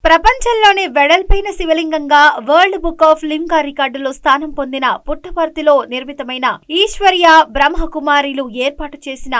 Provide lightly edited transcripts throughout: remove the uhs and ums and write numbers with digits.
ప్రపంచంలోనే వెడల్పైన శివలింగంగా world book of Limca రికార్డులో స్థానం పొందిన పుట్టపర్తిలో నిర్మితమైన ఈశ్వర్య బ్రహ్మకుమారిలు ఏర్పాటు చేసిన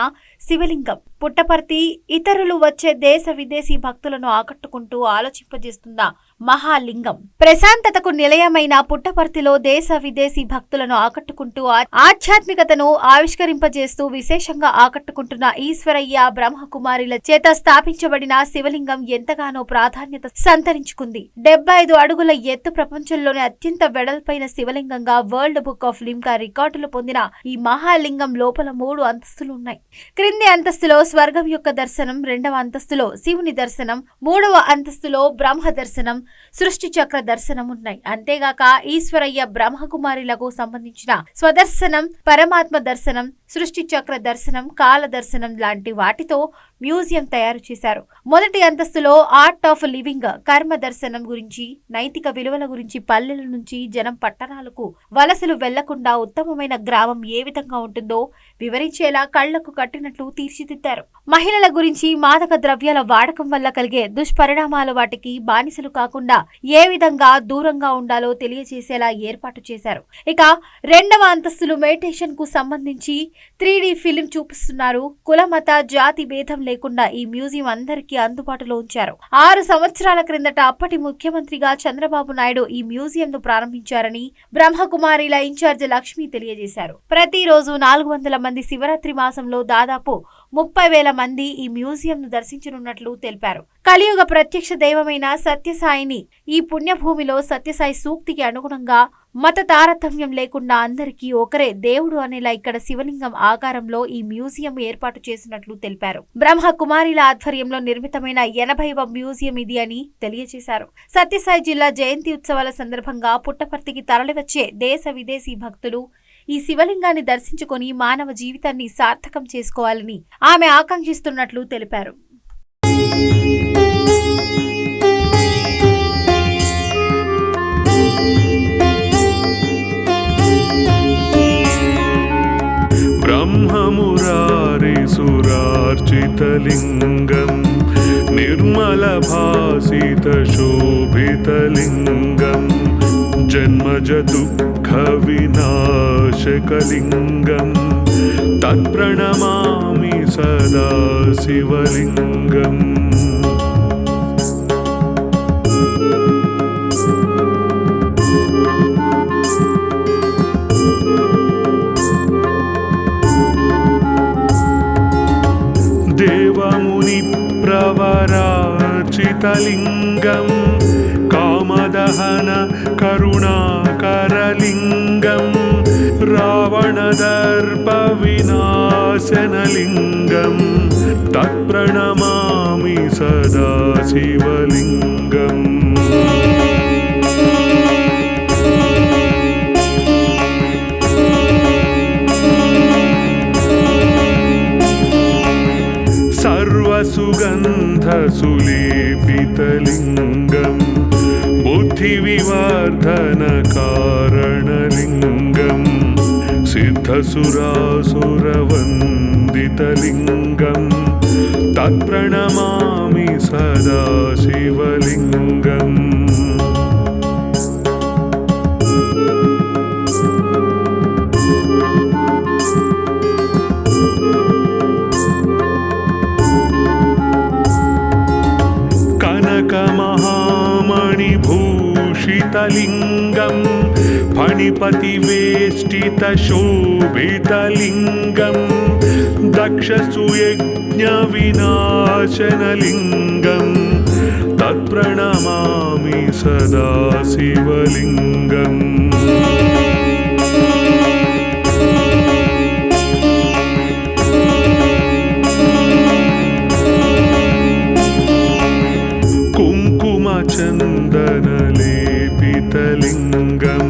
శివలింగం. పుట్టపర్తి ఇతరులు వచ్చే దేశ విదేశీ భక్తులను ఆకట్టుకుంటూ ఆలోచింపజేస్తున్న మహాలింగం. ప్రశాంతతకు నిలయమైన పుట్టపర్తిలో దేశ విదేశీ భక్తులను ఆకట్టుకుంటూ ఆధ్యాత్మికతను ఆవిష్కరింపజేస్తూ విశేషంగా ఆకట్టుకుంటున్న ఈశ్వరయ్య బ్రహ్మకుమారిల చేత స్థాపించబడిన శివలింగం ఎంతగానో ప్రాధాన్యత సంతరించుకుంది. 75 అడుగుల ఎత్తు, ప్రపంచంలోనే అత్యంత వెడల్పైన శివలింగంగా వరల్డ్ బుక్ ఆఫ్ లింకా రికార్డులు పొందిన ఈ మహాలింగం లోపల 3 అంతస్తులు ఉన్నాయి. క్రింది అంతస్తులో స్వర్గం యొక్క దర్శనం, 2వ అంతస్తులో శివుని దర్శనం, 3వ అంతస్తులో బ్రహ్మ దర్శనం, సృష్టి చక్ర దర్శనం ఉన్నాయి. అంతేగాక ఈశ్వరయ్య బ్రహ్మకుమారిలకు సంబంధించిన స్వదర్శనం, పరమాత్మ దర్శనం, సృష్టి చక్ర దర్శనం, కాల దర్శనం లాంటి వాటితో మ్యూజియం తయారు చేశారు. మొదటి అంతస్తులో ఆర్ట్ ఆఫ్ లివింగ్, కర్మ దర్శనం గురించి, నైతిక విలువల గురించి, పల్లెల నుంచి జనం పట్టణాలకు వలసలు వెళ్లకుండా ఉత్తమమైన గ్రామం ఏ విధంగా ఉంటుందో వివరించేలా కళ్లకు కట్టినట్లు తీర్చిదిద్దారు. మహిళల గురించి, మాదక ద్రవ్యాల వాడకం వల్ల కలిగే దుష్పరిణామాలు, వాటికి బానిసలు కాకుండా ఏ విధంగా దూరంగా ఉండాలో తెలియజేసేలా ఏర్పాటు చేశారు. ఇక 2వ అంతస్తులు మెడిటేషన్ కు సంబంధించి 3D ఫిలిం చూపిస్తున్నారు. కుల, మత, జాతి భేదం లేకుండా ఈ మ్యూజియం అందరికీ అందుబాటులో ఉంచారు. 6 సంవత్సరాల క్రిందట అప్పటి ముఖ్యమంత్రిగా చంద్రబాబు నాయుడు ఈ మ్యూజియం ను ప్రారంభించారని బ్రహ్మకుమారిల ఇన్ఛార్జ్ లక్ష్మి తెలియజేశారు. ప్రతిరోజు 400 మంది శివరాత్రి మాసంలో దాదాపు 30,000 మంది ఈ మ్యూజియం ను దర్శించనున్నట్లు తెలిపారు. కలియుగ ప్రత్యక్ష దైవమైన సత్యసాయిని ఈ పుణ్యభూమిలో సత్యసాయి సూక్తికి అనుగుణంగా మత తారతమ్యం లేకుండా అందరికీ ఒకరే దేవుడు అనేలా ఇక్కడ శివలింగం ఆకారంలో ఈ మ్యూజియం ఏర్పాటు చేసినట్లు తెలిపారు. బ్రహ్మకుమారిల ఆధ్వర్యంలో నిర్మితమైన 80వ మ్యూజియం ఇది అని తెలియజేశారు. సత్యసాయి జిల్లా జయంతి ఉత్సవాల సందర్భంగా పుట్టపర్తికి తరలివచ్చే దేశ విదేశీ భక్తులు ఈ శివలింగాన్ని దర్శించుకొని మానవ జీవితాన్ని సార్థకం చేసుకోవాలని ఆమె ఆకాంక్షిస్తున్నట్లు తెలిపారు. బ్రహ్మమురారి సురార్చితలింగం నిర్మల భాసిత శోభితలింగం జన్మజ దుఃఖ వినాశకలింగం తత్ప్రణమామి సదా శివలింగం. దేవముని ప్రవరార్చితలింగం కామదహన కరుణాకరలింగం రావణదర్ప వినాశనలింగం తత్ప్రణమామి సదా శివలింగం. సర్వసుగంధ సులేపితలింగం బుద్ధి వివర్ధన కారణలింగం సిద్ధసురాసురవందితలింగం తత్ప్రణమామి సదా శివలింగం. కనకమహామణిభూషితలింగం ఫణిపతివేష్టిత శోభితలింగం దక్షసుయజ్ఞ వినాశనలింగం తత్ప్రణమామి సదా శివలింగం. చందనలేపితలింగం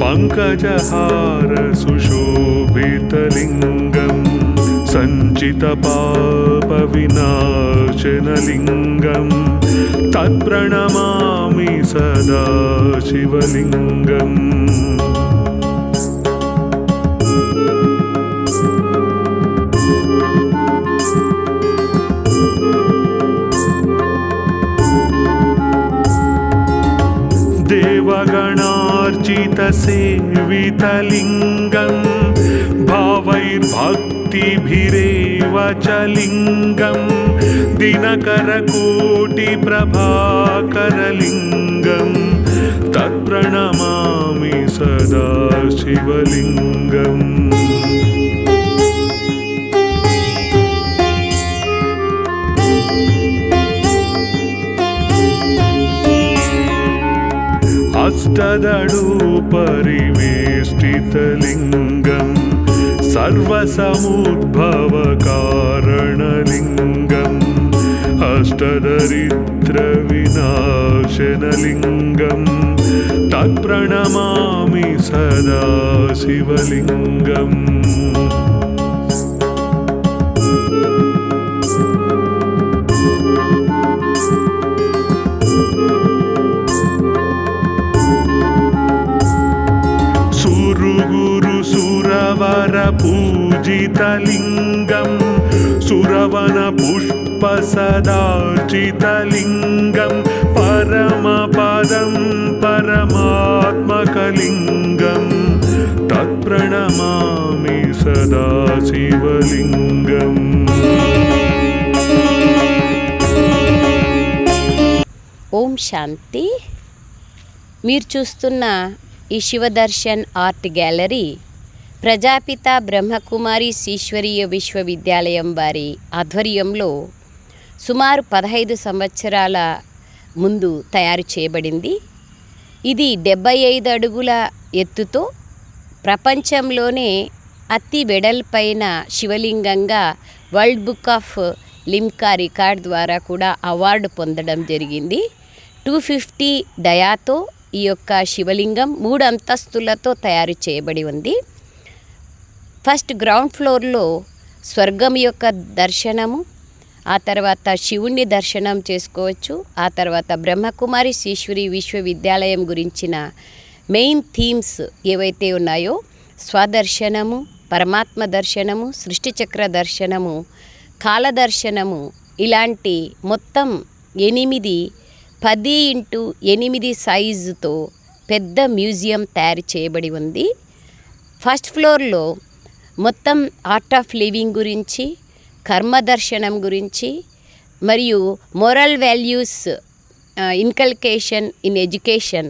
పంకజహార సుశోభితలింగం సంచిత పాప వినాశనలింగం తత్ప్రణమామి సదా శివలింగం. देवगणार्चितसेवितलिङ्गं भावैर्भक्तिभिरेव च लिङ्गं दिनकरकोटिप्रभाकरलिङ्गं तत्प्रणमामि सदा शिवलिङ्गम्। अष्टदळुपरिवेष्टितलिङ्गं सर्वसमुद्भवकारणलिङ्गम् अष्टदरिद्रविनाशनलिङ्गं तत्प्रणमामि सदा शिवलिङ्गम्। सुरवरपूजितलिङ्गं सुरवनपुष्पसदार्चितलिङ्गं परमपदं परमात्मकलिङ्गं तत्प्रणमामि सदा शिवलिङ्गम्। ఓం శాంతి. మీరు చూస్తున్న ఈ శివదర్శన్ ఆర్ట్ గ్యాలరీ ప్రజాపిత బ్రహ్మకుమారి ఈశ్వరీయ విశ్వవిద్యాలయం వారి ఆధ్వర్యంలో సుమారు 15 సంవత్సరాల ముందు తయారు చేయబడింది. ఇది 75 అడుగుల ఎత్తుతో ప్రపంచంలోనే అతి వెడల్పైన శివలింగంగా world book of Limca record ద్వారా కూడా అవార్డు పొందడం జరిగింది. 250 డయాతో ఈ యొక్క శివలింగం 3 అంతస్తులతో తయారు చేయబడి ఉంది. ఫస్ట్ గ్రౌండ్ ఫ్లోర్లో స్వర్గం యొక్క దర్శనము, ఆ తర్వాత శివుణ్ణి దర్శనం చేసుకోవచ్చు. ఆ తర్వాత బ్రహ్మకుమారి ఈశ్వరీ విశ్వవిద్యాలయం గురించిన మెయిన్ థీమ్స్ ఏవైతే ఉన్నాయో స్వదర్శనము, పరమాత్మ దర్శనము, సృష్టి చక్ర దర్శనము, కాల దర్శనము, ఇలాంటి మొత్తం 10 x 8 సైజుతో పెద్ద మ్యూజియం తయారు చేయబడి ఉంది. ఫస్ట్ ఫ్లోర్లో మొత్తం ఆర్ట్ ఆఫ్ లివింగ్ గురించి, కర్మ దర్శనం గురించి మరియు మోరల్ వాల్యూస్ ఇన్కల్కేషన్ ఇన్ ఎడ్యుకేషన్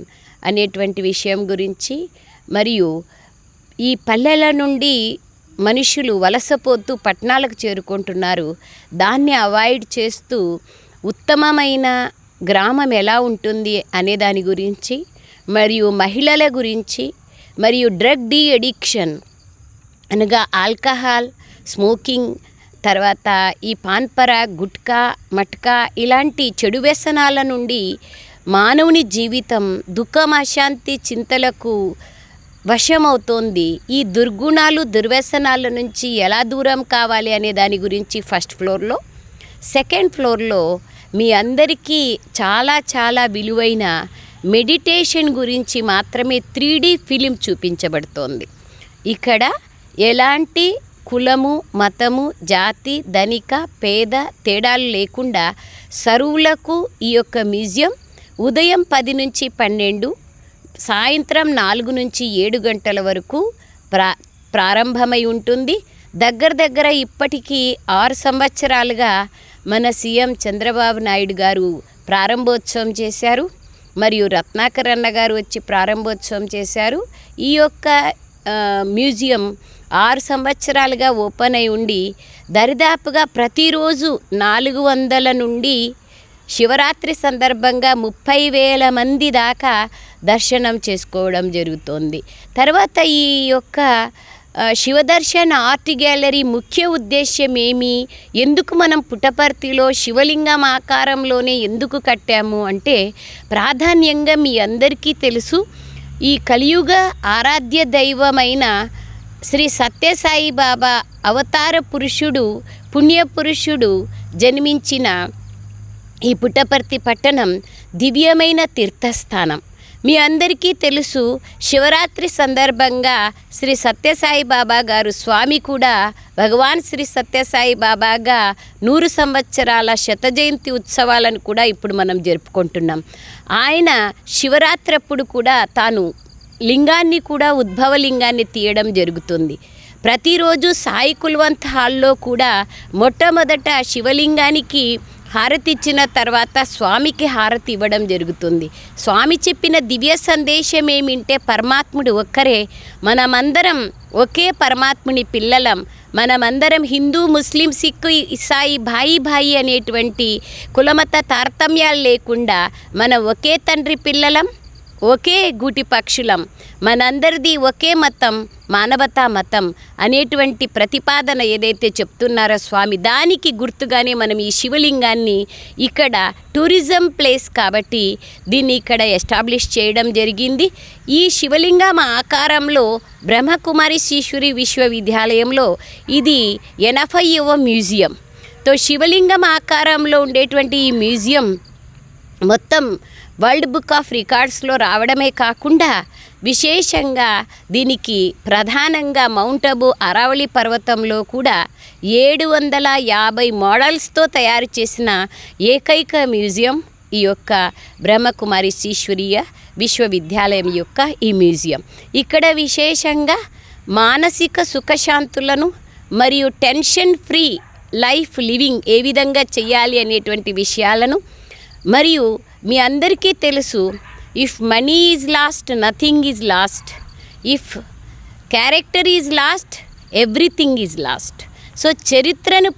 అనేటువంటి విషయం గురించి, మరియు ఈ పల్లెల నుండి మనుషులు వలసపోతూ పట్టణాలకు చేరుకుంటున్నారు, దాన్ని అవాయిడ్ చేస్తూ ఉత్తమమైన గ్రామం ఎలా ఉంటుంది అనే దాని గురించి, మరియు మహిళల గురించి, మరియు డ్రగ్ డీ అడిక్షన్ అనగా ఆల్కహాల్, స్మోకింగ్, తర్వాత ఈ పాన్పరా, గుట్కా, మట్కా ఇలాంటి చెడు వ్యసనాల నుండి మానవుని జీవితం దుఃఖం, అశాంతి, చింతలకు వశమవుతోంది. ఈ దుర్గుణాలు, దుర్వ్యసనాల నుంచి ఎలా దూరం కావాలి అనే దాని గురించి ఫస్ట్ ఫ్లోర్లో. సెకండ్ ఫ్లోర్లో మీ అందరికీ చాలా చాలా విలువైన మెడిటేషన్ గురించి మాత్రమే 3D ఫిలిం చూపించబడుతోంది. ఇక్కడ ఎలాంటి కులము, మతము, జాతి, ధనిక, పేద తేడాలు లేకుండా సర్వులకు ఈ యొక్క మ్యూజియం ఉదయం 10 నుంచి 12, సాయంత్రం 4 నుంచి 7 గంటల వరకు ప్రారంభమై ఉంటుంది. దగ్గర ఇప్పటికీ 6 సంవత్సరాలుగా మన సీఎం చంద్రబాబు నాయుడు గారు ప్రారంభోత్సవం చేశారు, మరియు రత్నాకర్ అన్న గారు వచ్చి ప్రారంభోత్సవం చేశారు. ఈ యొక్క మ్యూజియం 6 సంవత్సరాలుగా ఓపెన్ అయి ఉండి దరిదాపుగా ప్రతిరోజు 400 నుండి శివరాత్రి సందర్భంగా 30,000 మంది దాకా దర్శనం చేసుకోవడం జరుగుతోంది. తర్వాత ఈ యొక్క శివదర్శన్ ఆర్ట్ గ్యాలరీ ముఖ్య ఉద్దేశ్యం ఏమి, ఎందుకు మనం పుట్టపర్తిలో శివలింగం ఆకారంలోనే ఎందుకు కట్టాము అంటే, ప్రాధాన్యంగా మీ అందరికీ తెలుసు, ఈ కలియుగ ఆరాధ్య దైవమైన శ్రీ సత్యసాయి బాబా అవతార పురుషుడు, పుణ్యపురుషుడు జన్మించిన ఈ పుట్టపర్తి పట్టణం దివ్యమైన తీర్థస్థానం. మీ అందరికీ తెలుసు, శివరాత్రి సందర్భంగా శ్రీ సత్యసాయి బాబా గారు స్వామి కూడా భగవాన్ శ్రీ సత్యసాయి బాబాగా 100 సంవత్సరాల శత జయంతి ఉత్సవాలను కూడా ఇప్పుడు మనం జరుపుకుంటున్నాం. ఆయన శివరాత్రి అప్పుడు కూడా తాను లింగాన్ని కూడా ఉద్భవలింగాన్ని తీయడం జరుగుతుంది. ప్రతిరోజు సాయి కుల్వంత్ హాల్లో కూడా మొట్టమొదట శివలింగానికి హారతి ఇచ్చిన తర్వాత స్వామికి హారతి ఇవ్వడం జరుగుతుంది. స్వామి చెప్పిన దివ్య సందేశం ఏమింటే పరమాత్ముడు ఒక్కరే, మనమందరం ఒకే పరమాత్ముని పిల్లలం, మనమందరం హిందూ, ముస్లిం, సిక్కు, ఇసాయి భాయి అనేటువంటి కులమత తారతమ్యాలు లేకుండా మనం ఒకే తండ్రి పిల్లలం, ఒకే గూటి పక్షులం, మనందరిది ఒకే మతం, మానవతా మతం అనేటువంటి ప్రతిపాదన ఏదైతే చెప్తున్నారో స్వామి, దానికి గుర్తుగానే మనం ఈ శివలింగాన్ని ఇక్కడ టూరిజం ప్లేస్ కాబట్టి దీన్ని ఇక్కడ ఎస్టాబ్లిష్ చేయడం జరిగింది. ఈ శివలింగం ఆకారంలో బ్రహ్మకుమారి ఈశ్వరి విశ్వవిద్యాలయంలో ఇది 80వ మ్యూజియం. శివలింగం ఆకారంలో ఉండేటువంటి ఈ మ్యూజియం మొత్తం వరల్డ్ బుక్ ఆఫ్ రికార్డ్స్లో రావడమే కాకుండా విశేషంగా దీనికి ప్రధానంగా మౌంట్ అబూ అరావళి పర్వతంలో కూడా 750 మోడల్స్తో తయారు చేసిన ఏకైక మ్యూజియం ఈ యొక్క బ్రహ్మకుమారి ఈశ్వరీయ విశ్వవిద్యాలయం యొక్క ఈ మ్యూజియం. ఇక్కడ విశేషంగా మానసిక సుఖశాంతులను మరియు tension free life living a విధంగా చేయాలి అనేటువంటి విషయాలను, మరియు మీ అందరికీ తెలుసు, if money is lost nothing is lost, if character is lost everything is lost. చరిత్రను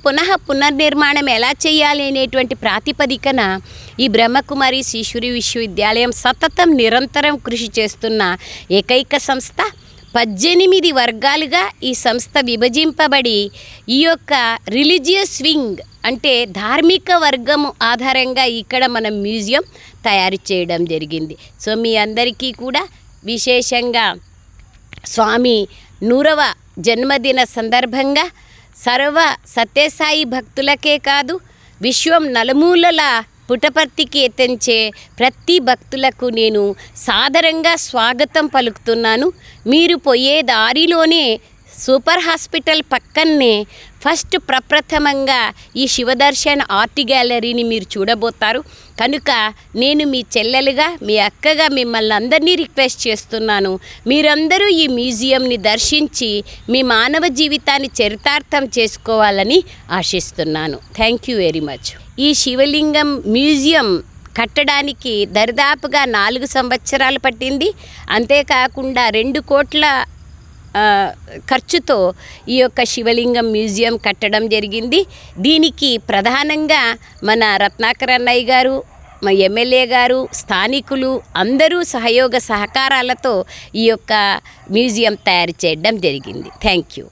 పునర్నిర్మాణం ఎలా చేయాలి అనేటువంటి ప్రాతిపదికన ఈ బ్రహ్మకుమారి ఈశ్వరి విశ్వవిద్యాలయం సతతం నిరంతరం కృషి చేస్తున్న ఏకైక సంస్థ. 18 వర్గాలుగా ఈ సంస్థ విభజింపబడి ఈ యొక్క రిలీజియస్ వింగ్ అంటే ధార్మిక వర్గము ఆధారంగా ఇక్కడ మనం మ్యూజియం తయారు చేయడం జరిగింది. మీ అందరికీ కూడా విశేషంగా స్వామి 100వ జన్మదిన సందర్భంగా సర్వ సత్యసాయి భక్తులకే కాదు, విశ్వం నలుమూలల పుటపర్తికి ఎత్తించే ప్రతి భక్తులకు నేను సాదరంగా స్వాగతం పలుకుతున్నాను. మీరు పోయే దారిలోనే సూపర్ హాస్పిటల్ పక్కనే ఫస్ట్ ప్రప్రథమంగా ఈ శివదర్శన్ ఆర్ట్ గ్యాలరీని మీరు చూడబోతారు. కనుక నేను మీ చెల్లెలుగా, మీ అక్కగా మిమ్మల్ని అందరినీ రిక్వెస్ట్ చేస్తున్నాను, మీరందరూ ఈ మ్యూజియంని దర్శించి మీ మానవ జీవితాన్ని చరితార్థం చేసుకోవాలని ఆశిస్తున్నాను. Thank you very much. ఈ శివలింగం మ్యూజియం కట్టడానికి దరిదాపుగా 4 సంవత్సరాలు పట్టింది. అంతేకాకుండా 2 కోట్ల ఖర్చుతో ఈ యొక్క శివలింగం మ్యూజియం కట్టడం జరిగింది. దీనికి ప్రధానంగా మన రత్నాకర్ అన్నయ్య గారు, మా ఎమ్మెల్యే గారు, స్థానికులు అందరూ సహయోగ సహకారాలతో ఈ యొక్క మ్యూజియం తయారు చేయడం జరిగింది. Thank you.